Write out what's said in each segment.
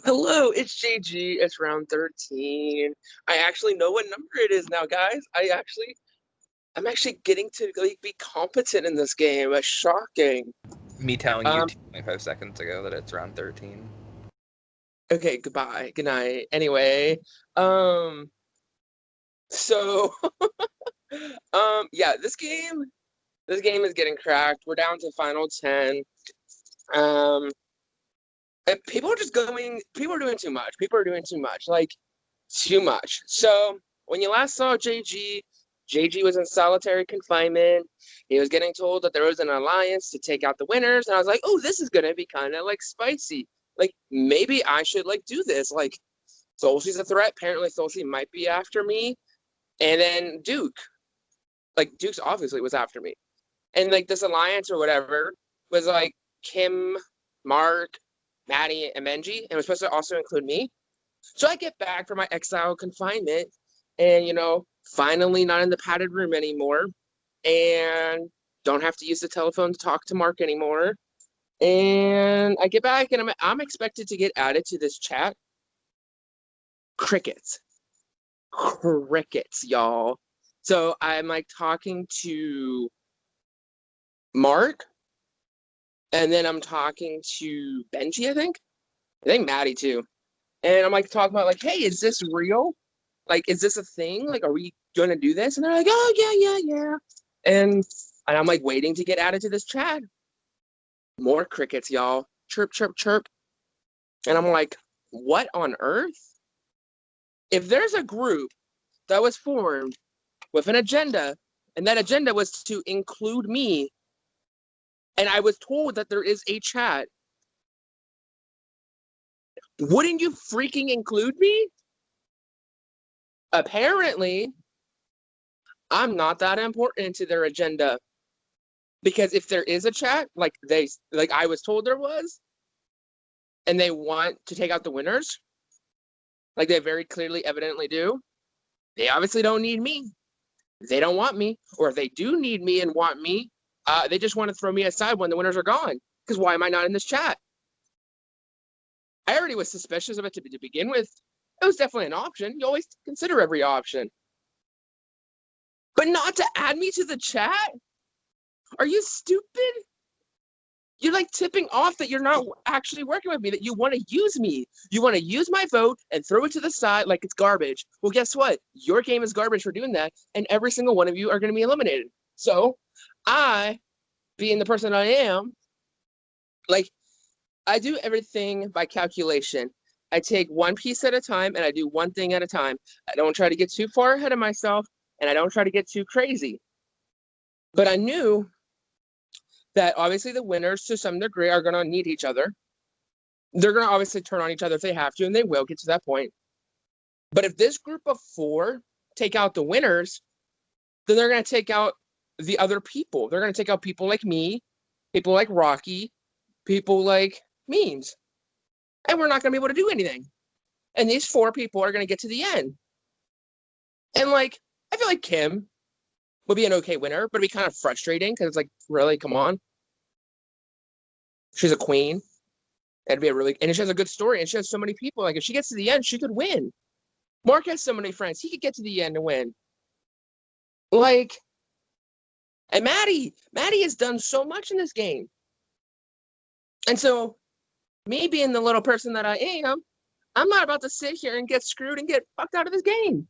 Hello, it's JG. It's round 13. I actually know what number it is now, guys. I'm actually getting to like be competent in this game. It's shocking. Me telling you Um, 25 seconds ago that it's round 13. okay, goodbye. Good night. Anyway, um, so yeah, this game is getting cracked. We're down to final 10. Um, and people are doing too much. People are doing too much. Like too much. So when you last saw JG was in solitary confinement. He was getting told that there was an alliance to take out the winners, and I was like, "Oh, this is gonna be kind of like spicy. Like maybe I should like do this. Like Solsti's a threat. Apparently, Solsti might be after me, and then Duke's obviously was after me, and like this alliance or whatever was like Kim, Mark, Maddie, and Benji, and it was supposed to also include me. So I get back from my exile confinement and, finally not in the padded room anymore and don't have to use the telephone to talk to Mark anymore. And I get back and I'm expected to get added to this chat. Crickets. Crickets, y'all. So I'm like talking to Mark and then I'm talking to Benji, I think Maddie too. And I'm like talking about like, hey, is this real? Like, is this a thing? Like, are we gonna do this? And they're like, oh yeah. And I'm like waiting to get added to this chat. More crickets, y'all. Chirp, chirp, chirp. And I'm like, what on earth? If there's a group that was formed with an agenda, and that agenda was to include me, and I was told that there is a chat, wouldn't you freaking include me? Apparently, I'm not that important to their agenda. Because if there is a chat, like I was told there was, and they want to take out the winners, like they very clearly, evidently do, they obviously don't need me. They don't want me, or if they do need me and want me, they just want to throw me aside when the winners are gone. Because why am I not in this chat? I already was suspicious of it to begin with. It was definitely an option. You always consider every option. But not to add me to the chat? Are you stupid? You're like tipping off that you're not actually working with me, that you want to use me. You want to use my vote and throw it to the side like it's garbage. Well, guess what? Your game is garbage for doing that, and every single one of you are going to be eliminated. So I, being the person I am, like, I do everything by calculation. I take one piece at a time and I do one thing at a time. I don't try to get too far ahead of myself and I don't try to get too crazy. But I knew that obviously the winners to some degree are going to need each other. They're going to obviously turn on each other if they have to, and they will get to that point. But if this group of 4 take out the winners, then they're going to take out the other people. They're going to take out people like me, people like Rocky, people like Memes. And we're not going to be able to do anything. And these 4 people are going to get to the end. And like, I feel like Kim would be an okay winner, but it'd be kind of frustrating because it's like, really, come on. She's a queen. It'd be and she has a good story, and she has so many people. Like, if she gets to the end, she could win. Mark has so many friends; he could get to the end and win. Like, and Maddie has done so much in this game, and so me being the little person that I am, I'm not about to sit here and get screwed and get fucked out of this game.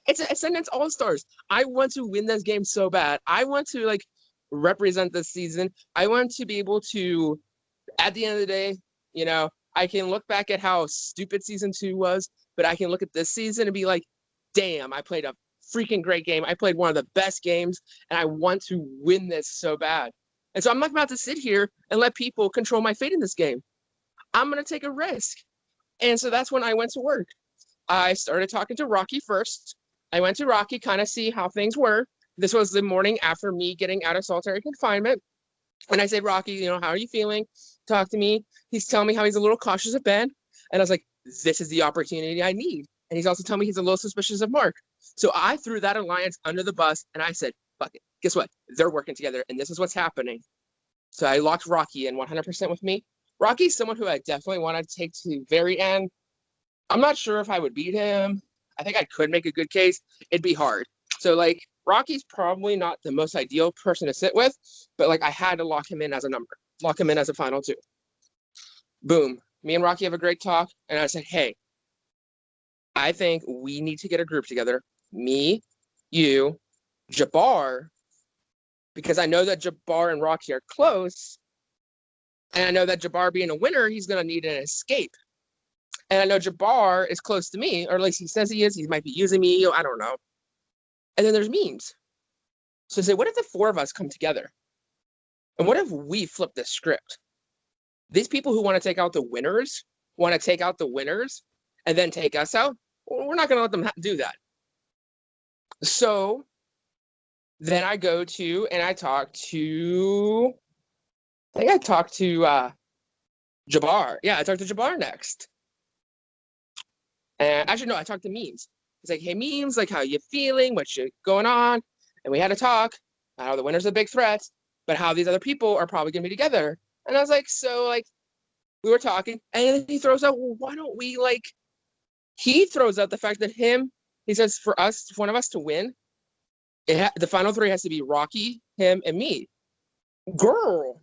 It's Ascendance All Stars. I want to win this game so bad. I want to like represent this season. I want to be able to, at the end of the day, I can look back at how stupid season 2 was, but I can look at this season and be like, damn, I played a freaking great game. I played one of the best games, and I want to win this so bad. And so I'm not about to sit here and let people control my fate in this game. I'm going to take a risk. And so that's when I went to work. I started talking to Rocky first. I went to Rocky, kind of see how things were. This was the morning after me getting out of solitary confinement. And I said, Rocky, how are you feeling? Talk to me. He's telling me how he's a little cautious of Ben. And I was like, this is the opportunity I need. And he's also telling me he's a little suspicious of Mark. So I threw that alliance under the bus and I said, fuck it. Guess what? They're working together and this is what's happening. So I locked Rocky in 100% with me. Rocky's someone who I definitely want to take to the very end. I'm not sure if I would beat him. I think I could make a good case. It'd be hard. So like Rocky's probably not the most ideal person to sit with, but like I had to lock him in as a number, lock him in as a final two. Boom. Me and Rocky have a great talk, and I said, hey, I think we need to get a group together. Me, you, Jabbar, because I know that Jabbar and Rocky are close, and I know that Jabbar being a winner, he's gonna need an escape. And I know Jabbar is close to me, or at least he says he is. He might be using me. I don't know. And then there's memes. So I say, what if the four of us come together? And what if we flip the script? These people who want to take out the winners want to take out the winners and then take us out. Well, we're not going to let them do that. So then I go to and I talk to, I think I talked to Jabbar. Yeah, I talked to Jabbar next. And actually, no, I talked to Memes. He's like, hey, Memes, like, how you feeling? What's going on? And we had a talk about how the winner's a big threat, but how these other people are probably going to be together. And I was like, so, like, we were talking, and then he throws out, well, why don't we, like, he throws out the fact that he says, for us, for one of us to win, the final three has to be Rocky, him, and me. Girl,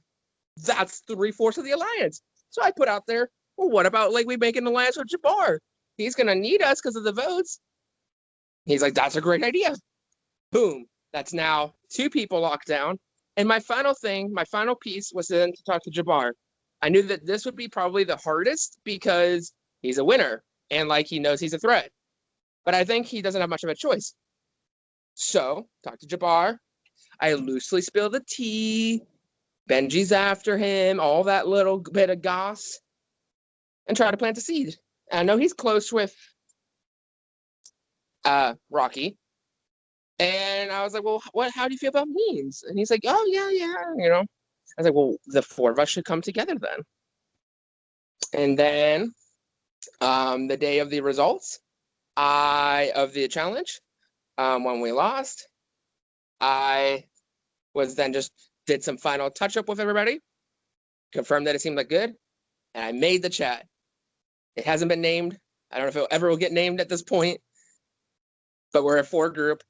that's 3/4 of the alliance. So I put out there, well, what about, like, we make an alliance with Jabbar? He's going to need us because of the votes. He's like, that's a great idea. Boom. That's now 2 people locked down. And my final piece was then to talk to Jabbar. I knew that this would be probably the hardest because he's a winner and like he knows he's a threat. But I think he doesn't have much of a choice. So, talk to Jabbar. I loosely spill the tea. Benji's after him, all that little bit of goss, and try to plant a seed. And I know he's close with Rocky. And I was like, well, how do you feel about memes? And he's like, oh, yeah, you know. I was like, well, the 4 of us should come together then. And then the day of the results, of the challenge, when we lost, I was then just did some final touch up with everybody, confirmed that it seemed like good, and I made the chat. It hasn't been named. I don't know if it ever will get named at this point, but we're a 4 group.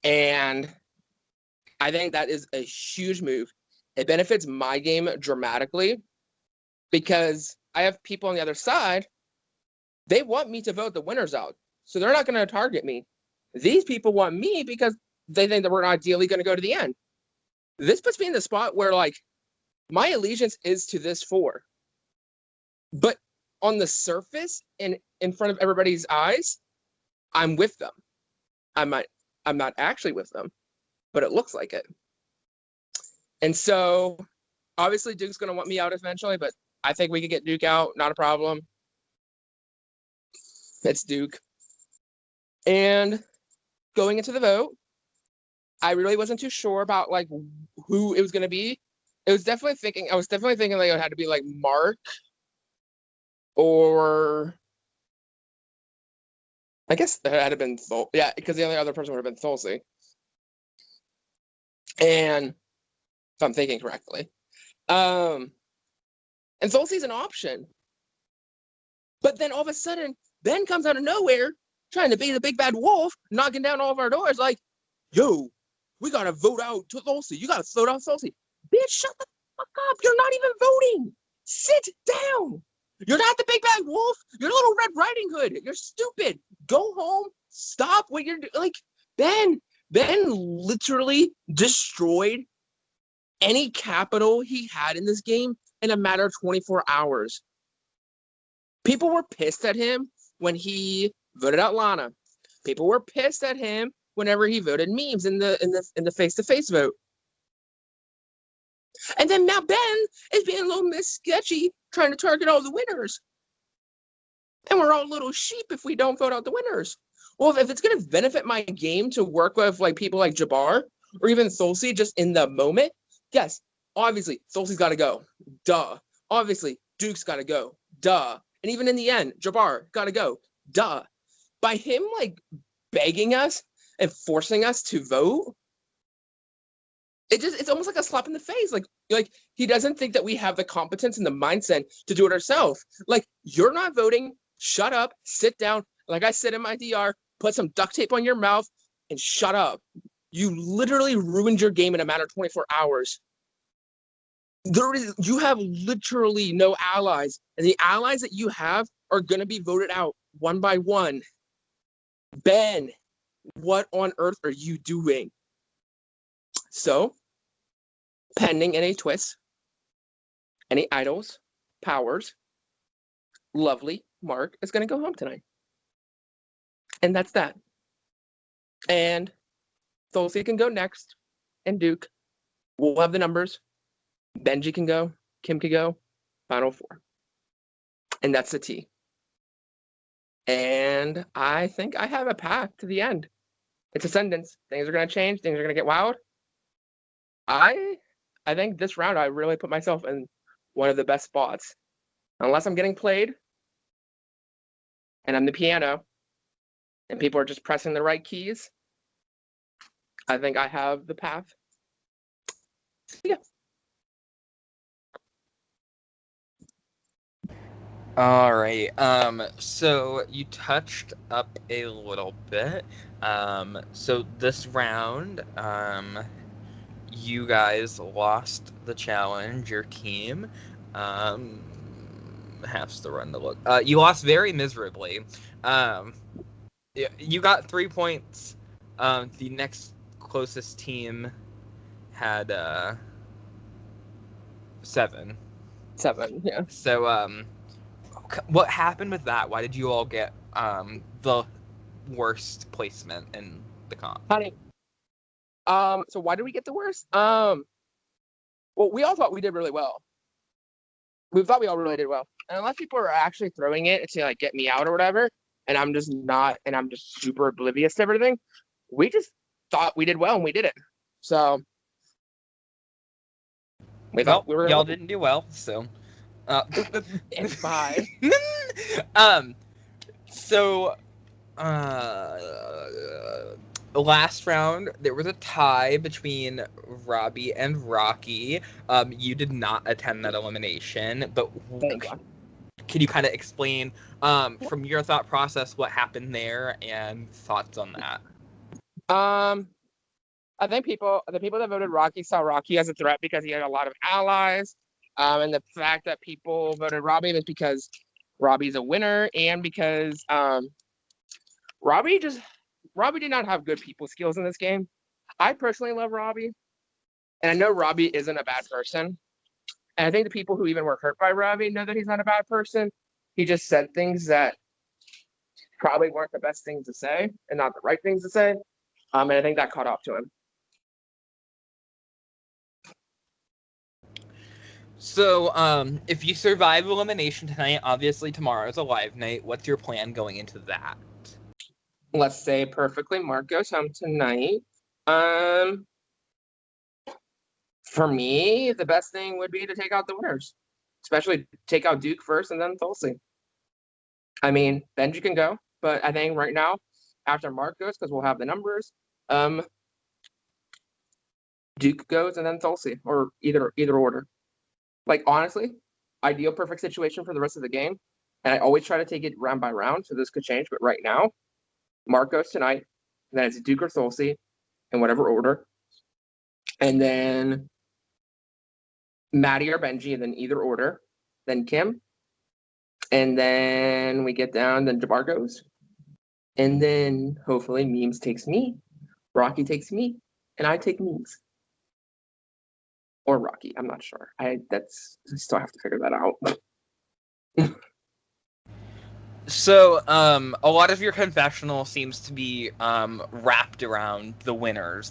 And I think that is a huge move. It benefits my game dramatically because I have people on the other side. They want me to vote the winners out. So they're not going to target me. These people want me because they think that we're ideally going to go to the end. This puts me in the spot where, like, my allegiance is to this 4. But on the surface and in front of everybody's eyes, I'm with them. I'm not actually with them, but it looks like it. And so obviously Duke's going to want me out eventually, but I think we could get Duke out. Not a problem. It's Duke. And going into the vote, I really wasn't too sure about like who it was going to be. I was definitely thinking like it had to be like Mark or I guess it had to been yeah, because the only other person would have been Thulsi. And if I'm thinking correctly. And Thulsi's an option. But then all of a sudden, Ben comes out of nowhere trying to be the big bad wolf, knocking down all of our doors like, yo, we got to vote out Thulsi. You got to vote out Thulsi. Bitch, shut the fuck up. You're not even voting. Sit down. You're not the big bad wolf. You're Little Red Riding Hood. You're stupid. Go home. Stop what you're doing. Like, Ben literally destroyed any capital he had in this game in a matter of 24 hours. People were pissed at him when he voted out Lana. People were pissed at him whenever he voted memes in the face-to-face vote. And then now Ben is being a little bit sketchy, trying to target all the winners. And we're all little sheep if we don't vote out the winners. Well, if it's going to benefit my game to work with like people like Jabbar or even Thulsi just in the moment, yes, obviously, Thulsi's got to go. Duh. Obviously, Duke's got to go. Duh. And even in the end, Jabbar got to go. Duh. By him, like, begging us and forcing us to vote, it's almost like a slap in the face. Like, Like, he doesn't think that we have the competence and the mindset to do it ourselves. Like, you're not voting. Shut up. Sit down. Like I said in my DR, put some duct tape on your mouth and shut up. You literally ruined your game in a matter of 24 hours. You have literally no allies, and the allies that you have are going to be voted out one by one. Ben, what on earth are you doing? So, pending any twists, any idols, powers, lovely Mark is going to go home tonight. And that's that. And Thulsi can go next, and Duke. We'll have the numbers. Benji can go, Kim can go, final four. And that's the T. And I think I have a path to the end. It's Ascendance. Things are going to change. Things are going to get wild. I think this round I really put myself in one of the best spots. Unless I'm getting played and I'm the piano and people are just pressing the right keys, I think I have the path. Yeah. All right. So you touched up a little bit. So this round, you guys lost the challenge. Your team, has to run the look. You lost very miserably. You got 3 points. The next closest team had 7. 7, yeah. So what happened with that? Why did you all get the worst placement in the comp? Honey. So why did we get the worst? Well, we all thought we did really well. We thought we all really did well. And unless people are actually throwing it to like get me out or whatever, and I'm just not, and I'm just super oblivious to everything, we just thought we did well and we did it. So we thought we were y'all gonna didn't do well, so it's fine. So last round there was a tie between Robbie and Rocky. You did not attend that elimination, but can you kind of explain from your thought process what happened there and thoughts on that? I think the people that voted Rocky saw Rocky as a threat because he had a lot of allies. And the fact that people voted Robbie was because Robbie's a winner and because Robbie did not have good people skills in this game. I personally love Robbie, and I know Robbie isn't a bad person. And I think the people who even were hurt by Robbie know that he's not a bad person. He just said things that probably weren't the best things to say and not the right things to say. And I think that caught up to him. So, if you survive elimination tonight, obviously tomorrow's a live night. What's your plan going into that? Let's say perfectly Mark goes home tonight. For me, the best thing would be to take out the winners, especially take out Duke first and then Tulsi. I mean, Benji can go, but I think right now, after Mark goes, because we'll have the numbers, Duke goes and then Tulsi, or either order. Like, honestly, ideal perfect situation for the rest of the game. And I always try to take it round by round, so this could change. But right now, Mark goes tonight, and then it's Duke or Tulsi in whatever order. And then Maddie or Benji, and then either order. Then Kim. And then we get down, then Jabbar goes. And then hopefully Memes takes me, Rocky takes me, and I take Memes. Or Rocky, I'm not sure. I still have to figure that out. So, a lot of your confessional seems to be wrapped around the winners.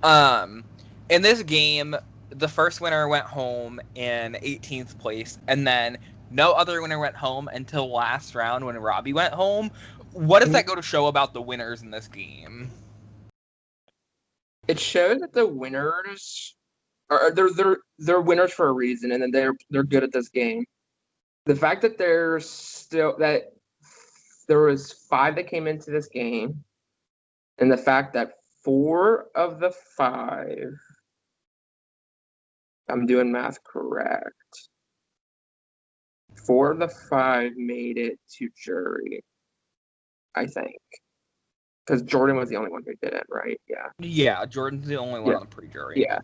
In this game, the first winner went home in 18th place, and then no other winner went home until last round when Robbie went home. What does that go to show about the winners in this game? It shows that the winners are they're winners for a reason, and then they're good at this game. The fact that there was 5 that came into this game, and the fact that 4 of the 5 I'm doing math correct. 4 of the 5 made it to jury, I think. Because Jordan was the only one who didn't, right? Yeah. Yeah, Jordan's the only one Yeah. on the pre-jury. Yeah.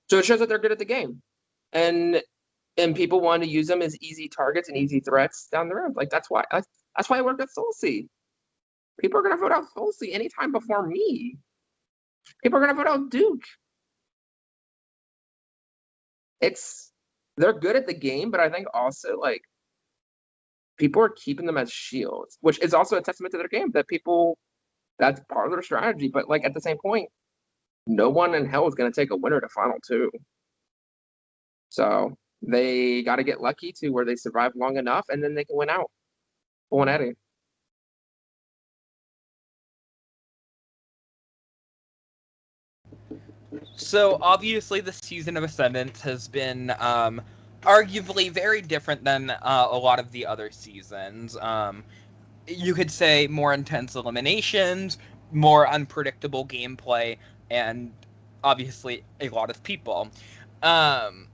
So it shows that they're good at the game. And people want to use them as easy targets and easy threats down the road. Like that's why I worked with Tulsi. People are gonna vote out Tulsi anytime before me. People are gonna vote out Duke. They're good at the game, but I think also like people are keeping them as shields, which is also a testament to their game that people that's part of their strategy. But like at the same point, no one in hell is gonna take a winner to final two. So they got to get lucky to where they survive long enough, and then they can win out. Full Eddie. So obviously, the season of Ascendance has been arguably very different than a lot of the other seasons. You could say more intense eliminations, more unpredictable gameplay, and obviously a lot of people. Um,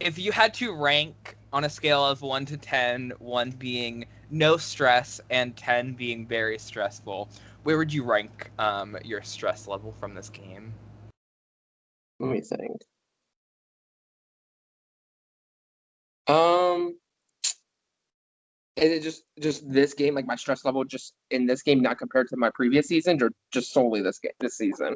if you had to rank on a scale of 1 to 10, 1 being no stress and 10 being very stressful, where would you rank your stress level from this game? Let me think. Um, is it just this game, like my stress level just in this game, not compared to my previous seasons, or just solely this season?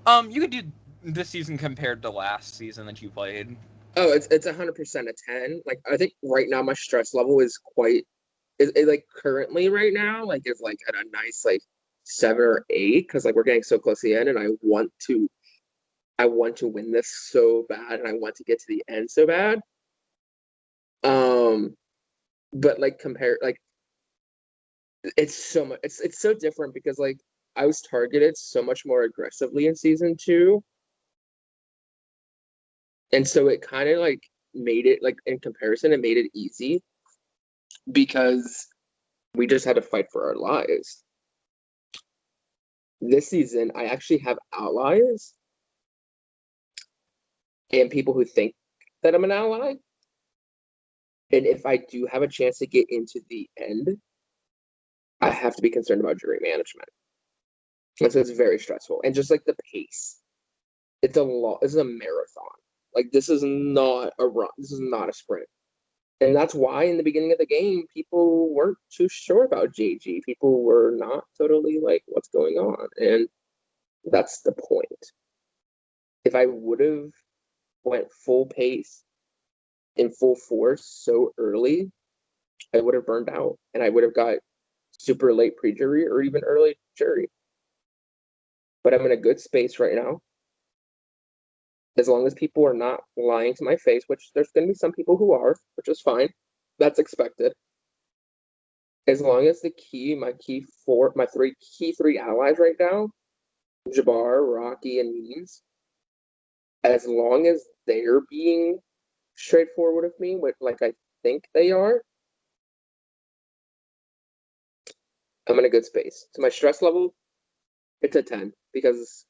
You could do this season compared to last season that you played. Oh, it's 100% a 10. Like I think right now my stress level is quite is like currently right now like is like at a nice like 7 or 8 because like we're getting so close to the end and I want to win this so bad and I want to get to the end so bad. Um, but like compare like it's so much it's so different because like I was targeted so much more aggressively in season two, and so it kind of like made it like in comparison, it made it easy because we just had to fight for our lives. This season, I actually have allies and people who think that I'm an ally. And if I do have a chance to get into the end, I have to be concerned about jury management. And so it's very stressful. And just like the pace, this is a marathon. Like this is not a run. This is not a sprint. And that's why in the beginning of the game, people weren't too sure about JG. People were not totally like, what's going on? And that's the point. If I would have went full pace in full force so early, I would have burned out and I would have got super late pre-jury or even early jury. But I'm in a good space right now. As long as people are not lying to my face, which there's going to be some people who are, which is fine. That's expected. As long as my three allies right now, Jabbar, Rocky, and Means, as long as they're being straightforward with me, like I think they are, I'm in a good space. So my stress level, it's a 10 because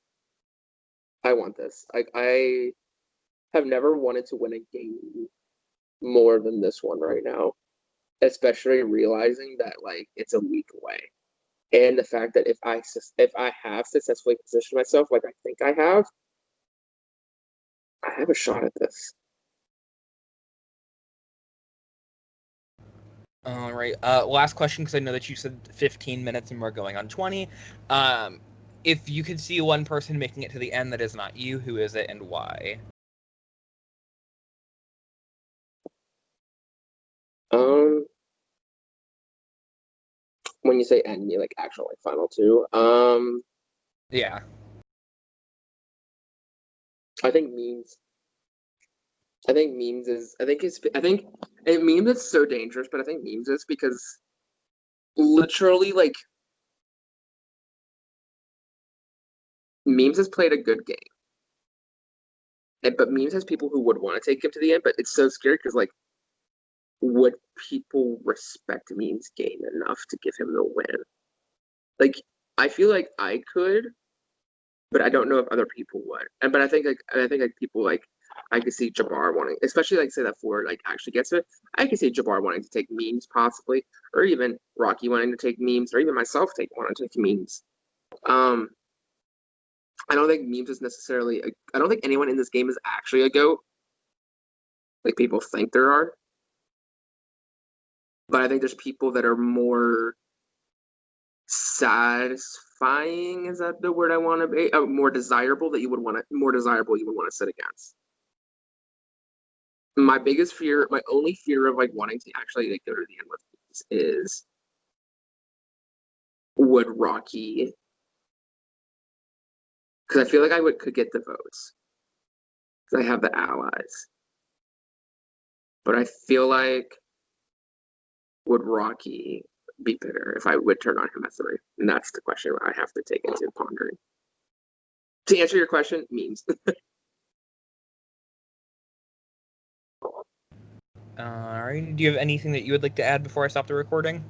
I want this. I have never wanted to win a game more than this one right now, especially realizing that like it's a week away. And the fact that if I have successfully positioned myself like I think I have a shot at this. All right. Last question, because I know that you said 15 minutes and we're going on 20. If you could see one person making it to the end that is not you, who is it and why? Um, when you say end, you like actual like final two. Yeah. I think memes. I think memes is. I think it memes is so dangerous, but I think memes is because literally like memes has played a good game, but memes has people who would want to take him to the end, but it's so scary because like would people respect memes game enough to give him the win? Like I feel like I could, but I don't know if other people would. And but I think like people like I could see Jabbar wanting, especially like say that Ford like actually gets it. I could see Jabbar wanting to take memes possibly, or even Rocky wanting to take memes, or even myself wanting to take memes. Um, I don't think memes is necessarily. I don't think anyone in this game is actually a goat, like people think there are. But I think there's people that are more satisfying. Is that the word I want to be? More desirable that you would want to. More desirable you would want to sit against. My biggest fear, my only fear of like wanting to actually like, go to the end with these is would Rocky, because I feel like I would could get the votes because I have the allies, but I feel like would Rocky be better if I would turn on him at three, and that's the question I have to take into pondering. To answer your question, memes. All right. Do you have anything that you would like to add before I stop the recording?